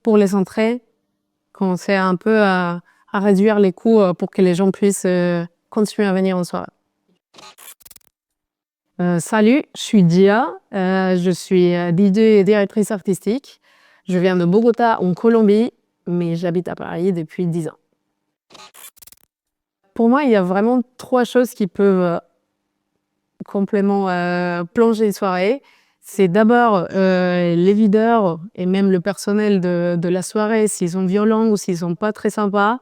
pour les entrées, commencer un peu à réduire les coûts pour que les gens puissent continuer à venir en soirée. Salut, je suis Dia, je suis DJ et directrice artistique. Je viens de Bogota en Colombie, mais j'habite à Paris depuis 10 ans. Pour moi, il y a vraiment 3 choses qui peuvent complètement plonger une soirée. C'est d'abord les videurs et même le personnel de la soirée, s'ils sont violents ou s'ils sont pas très sympas.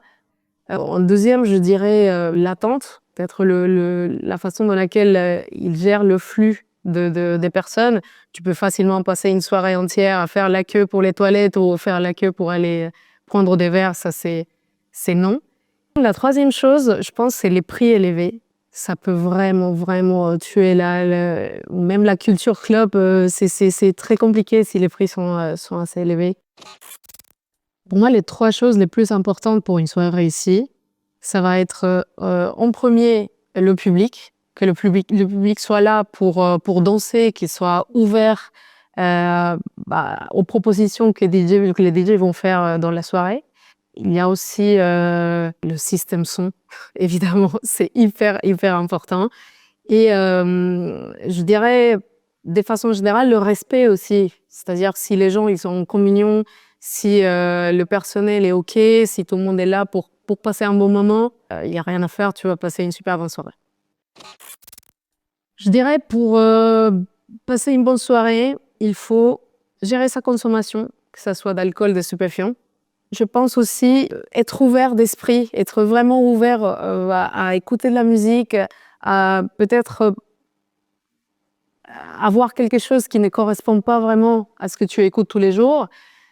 En deuxième, je dirais l'attente, peut-être la façon dans laquelle ils gèrent le flux des personnes. Tu peux facilement passer une soirée entière à faire la queue pour les toilettes ou faire la queue pour aller prendre des verres, ça c'est non. La troisième chose, je pense, c'est les prix élevés. Ça peut vraiment tuer même la culture club. C'est très compliqué si les prix sont assez élevés. Pour moi, les 3 choses les plus importantes pour une soirée réussie, ça va être en premier le public, que le public soit là pour danser, qu'il soit ouvert aux propositions que les DJ vont faire dans la soirée. Il y a aussi le système son, évidemment, c'est hyper important. Et je dirais, de façon générale, le respect aussi. C'est-à-dire si les gens ils sont en communion, si le personnel est OK, si tout le monde est là pour passer un bon moment, il n'y a rien à faire, tu vas passer une super bonne soirée. Je dirais pour passer une bonne soirée, il faut gérer sa consommation, que ce soit d'alcool, de stupéfiants. Je pense aussi être ouvert d'esprit, être vraiment ouvert à écouter de la musique, à peut-être avoir quelque chose qui ne correspond pas vraiment à ce que tu écoutes tous les jours,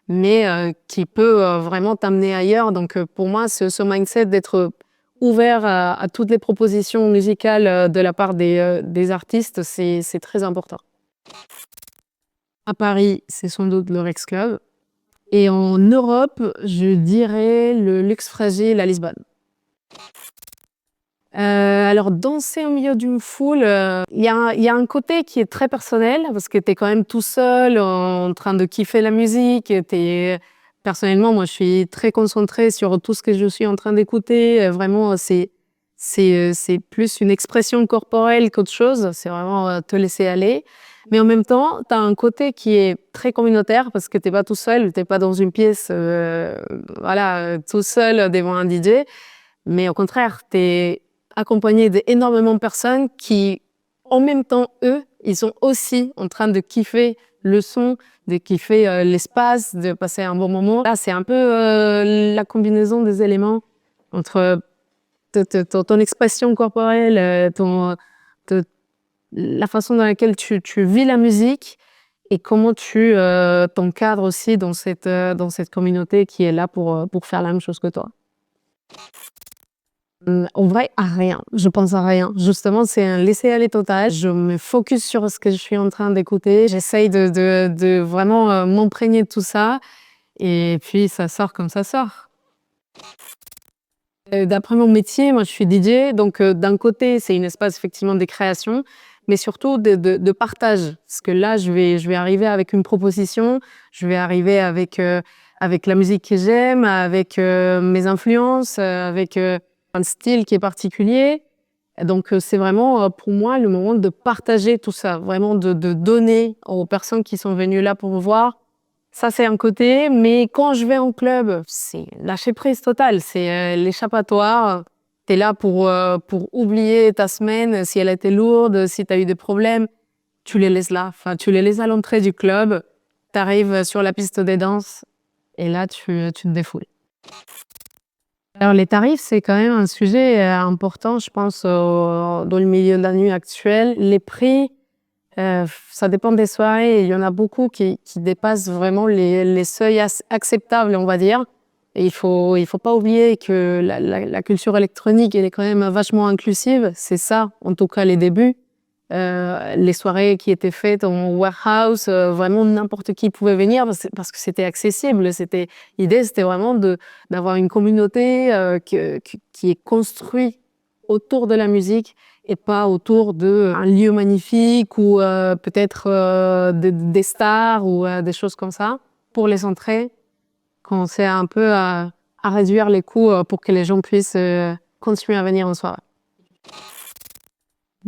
mais qui peut vraiment t'amener ailleurs. Donc pour moi, ce mindset d'être ouvert à toutes les propositions musicales de la part des artistes, c'est très important. À Paris, c'est sans doute le Rex Club. Et en Europe, je dirais le Luxe Fragile à Lisbonne. Alors danser au milieu d'une foule, il y a un côté qui est très personnel parce que t'es quand même tout seul en train de kiffer la musique. Personnellement, moi, je suis très concentrée sur tout ce que je suis en train d'écouter. Vraiment, c'est plus une expression corporelle qu'autre chose. C'est vraiment te laisser aller. Mais en même temps, t'as un côté qui est très communautaire parce que t'es pas tout seul, t'es pas dans une pièce, tout seul devant un DJ. Mais au contraire, t'es accompagné d'énormément de personnes qui, en même temps, eux, ils sont aussi en train de kiffer le son, de kiffer l'espace, de passer un bon moment. Là, c'est un peu la combinaison des éléments entre ton expression corporelle, la façon dans laquelle tu vis la musique et comment tu t'encadres aussi dans cette communauté qui est là pour faire la même chose que toi. En vrai, à rien. Je pense à rien. Justement, c'est un laisser-aller total. Je me focus sur ce que je suis en train d'écouter. J'essaye de vraiment m'imprégner de tout ça. Et puis, ça sort comme ça sort. D'après mon métier, moi, je suis DJ. Donc, d'un côté, c'est un espace effectivement de création, mais surtout de partage. Parce que là, je vais arriver avec une proposition. Je vais arriver avec la musique que j'aime, avec mes influences, avec un style qui est particulier. Donc, c'est vraiment pour moi le moment de partager tout ça, vraiment de donner aux personnes qui sont venues là pour me voir. Ça, c'est un côté, mais quand je vais en club, c'est lâcher prise totale, c'est l'échappatoire. T'es là pour oublier ta semaine, si elle a été lourde, si t'as eu des problèmes, tu les laisses là. Enfin, tu les laisses à l'entrée du club, t'arrives sur la piste des danses, et là, tu te défoules. Alors, les tarifs, c'est quand même un sujet important, je pense, dans le milieu de la nuit actuel. Les prix, ça dépend des soirées. Il y en a beaucoup qui dépassent vraiment les seuils acceptables, on va dire. Et il faut pas oublier que la culture électronique, elle est quand même vachement inclusive. C'est ça, en tout cas, les débuts. Les soirées qui étaient faites en warehouse, vraiment n'importe qui pouvait venir parce que c'était accessible. L'idée, c'était vraiment d'avoir une communauté qui est construite autour de la musique et pas autour d'un lieu magnifique ou peut-être des stars ou des choses comme ça. Pour les entrées, commencer un peu à réduire les coûts pour que les gens puissent continuer à venir en soirée.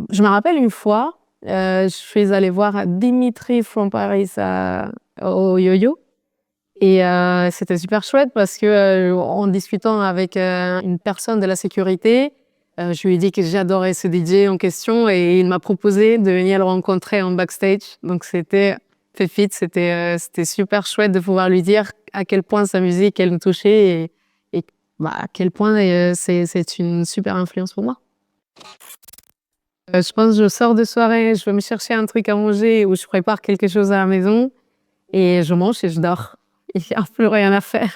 Je me rappelle une fois, je suis allée voir Dimitri from Paris au Yo-Yo. Et c'était super chouette parce que en discutant avec une personne de la sécurité, je lui ai dit que j'adorais ce DJ en question et il m'a proposé de venir le rencontrer en backstage. Donc c'était Fefit, c'était super chouette de pouvoir lui dire à quel point sa musique elle me touchait et à quel point c'est une super influence pour moi. Je pense que je sors de soirée, je vais me chercher un truc à manger ou je prépare quelque chose à la maison et je mange et je dors. Il n'y a plus rien à faire.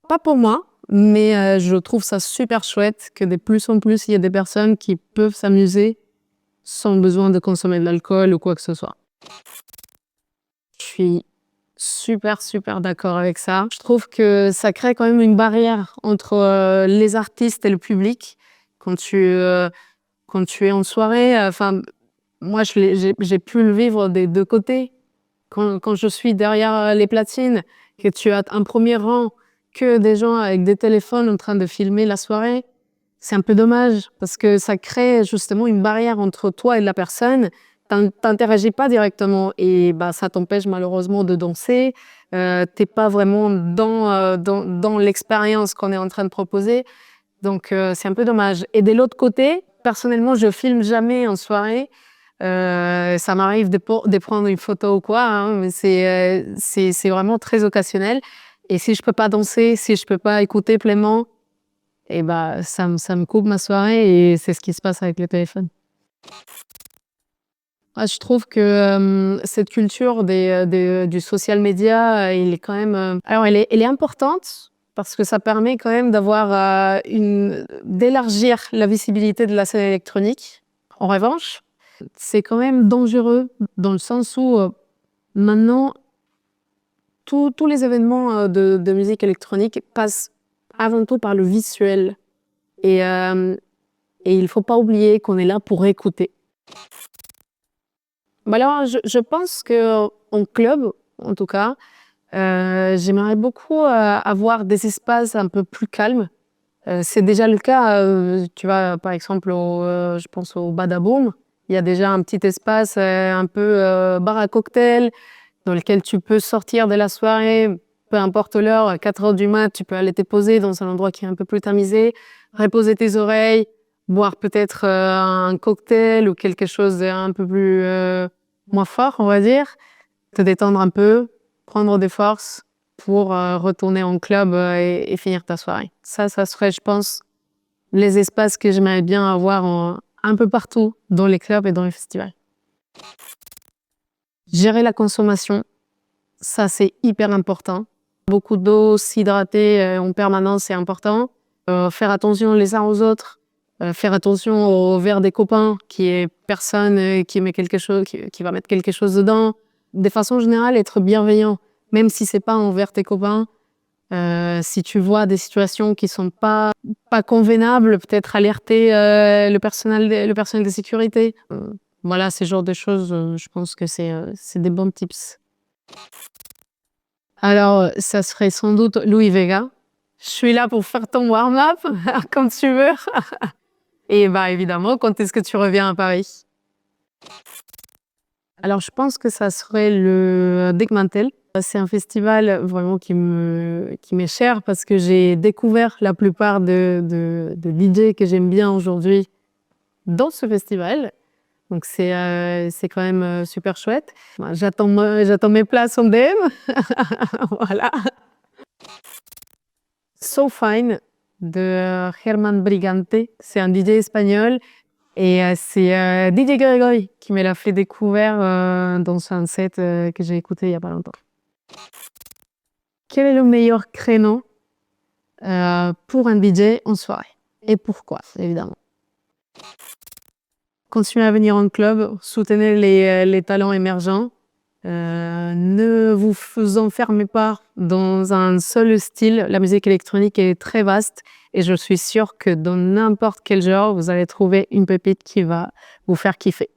Pas pour moi, mais je trouve ça super chouette que de plus en plus, il y a des personnes qui peuvent s'amuser sans besoin de consommer de l'alcool ou quoi que ce soit. Je suis super d'accord avec ça. Je trouve que ça crée quand même une barrière entre les artistes et le public. Quand tu es en soirée, moi j'ai pu le vivre des deux côtés. Quand je suis derrière les platines, que tu as un premier rang que des gens avec des téléphones en train de filmer la soirée, c'est un peu dommage parce que ça crée justement une barrière entre toi et la personne. T'interagis pas directement et ça t'empêche malheureusement de danser. T'es pas vraiment dans l'expérience qu'on est en train de proposer. Donc c'est un peu dommage. Et de l'autre côté, personnellement, je filme jamais en soirée. Ça m'arrive de prendre une photo ou quoi, hein, mais c'est vraiment très occasionnel. Et si je peux pas danser, si je peux pas écouter pleinement, et ça me coupe ma soirée et c'est ce qui se passe avec le téléphone. Je trouve que cette culture du social media, il est quand même. Alors elle est importante parce que ça permet quand même d'élargir la visibilité de la scène électronique. En revanche, c'est quand même dangereux dans le sens où maintenant, tous les événements de musique électronique passent avant tout par le visuel. Et il ne faut pas oublier qu'on est là pour écouter. Alors, je pense qu'en club, en tout cas, j'aimerais beaucoup avoir des espaces un peu plus calmes. C'est déjà le cas, tu vois, par exemple, je pense au Badaboom. Il y a déjà un petit espace un peu bar à cocktail dans lequel tu peux sortir de la soirée, peu importe l'heure, à 4h du mat, tu peux aller te poser dans un endroit qui est un peu plus tamisé, reposer tes oreilles, boire peut-être un cocktail ou quelque chose d'un peu plus moins fort, on va dire, te détendre un peu, prendre des forces pour retourner en club et finir ta soirée. Ça serait, je pense, les espaces que j'aimerais bien avoir un peu partout dans les clubs et dans les festivals. Gérer la consommation, ça c'est hyper important. Beaucoup d'eau, s'hydrater en permanence, c'est important. Faire attention les uns aux autres, faire attention au verre des copains, qui est personne qui met quelque chose, qui va mettre quelque chose dedans. De façon générale, être bienveillant, même si c'est pas envers tes copains. Si tu vois des situations qui sont pas convenables, peut-être alerter le personnel de sécurité. Voilà, ce genre de choses, je pense que c'est des bons tips. Alors, ça serait sans doute Louis Vega. Je suis là pour faire ton warm-up, quand tu veux. Et évidemment, quand est-ce que tu reviens à Paris? Alors, je pense que ça serait le Deckmantel. C'est un festival vraiment qui m'est cher parce que j'ai découvert la plupart de DJ que j'aime bien aujourd'hui dans ce festival. Donc c'est quand même super chouette. J'attends mes places en DM. Voilà. So Fine de Germán Brigante. C'est un DJ espagnol et c'est DJ Grégory qui me l'a fait découvrir dans un set que j'ai écouté il y a pas longtemps. Quel est le meilleur créneau pour un DJ en soirée? Et pourquoi, évidemment? Continuez à venir en club, soutenez les talents émergents. Ne vous enfermez pas dans un seul style. La musique électronique est très vaste et je suis sûre que dans n'importe quel genre, vous allez trouver une pépite qui va vous faire kiffer.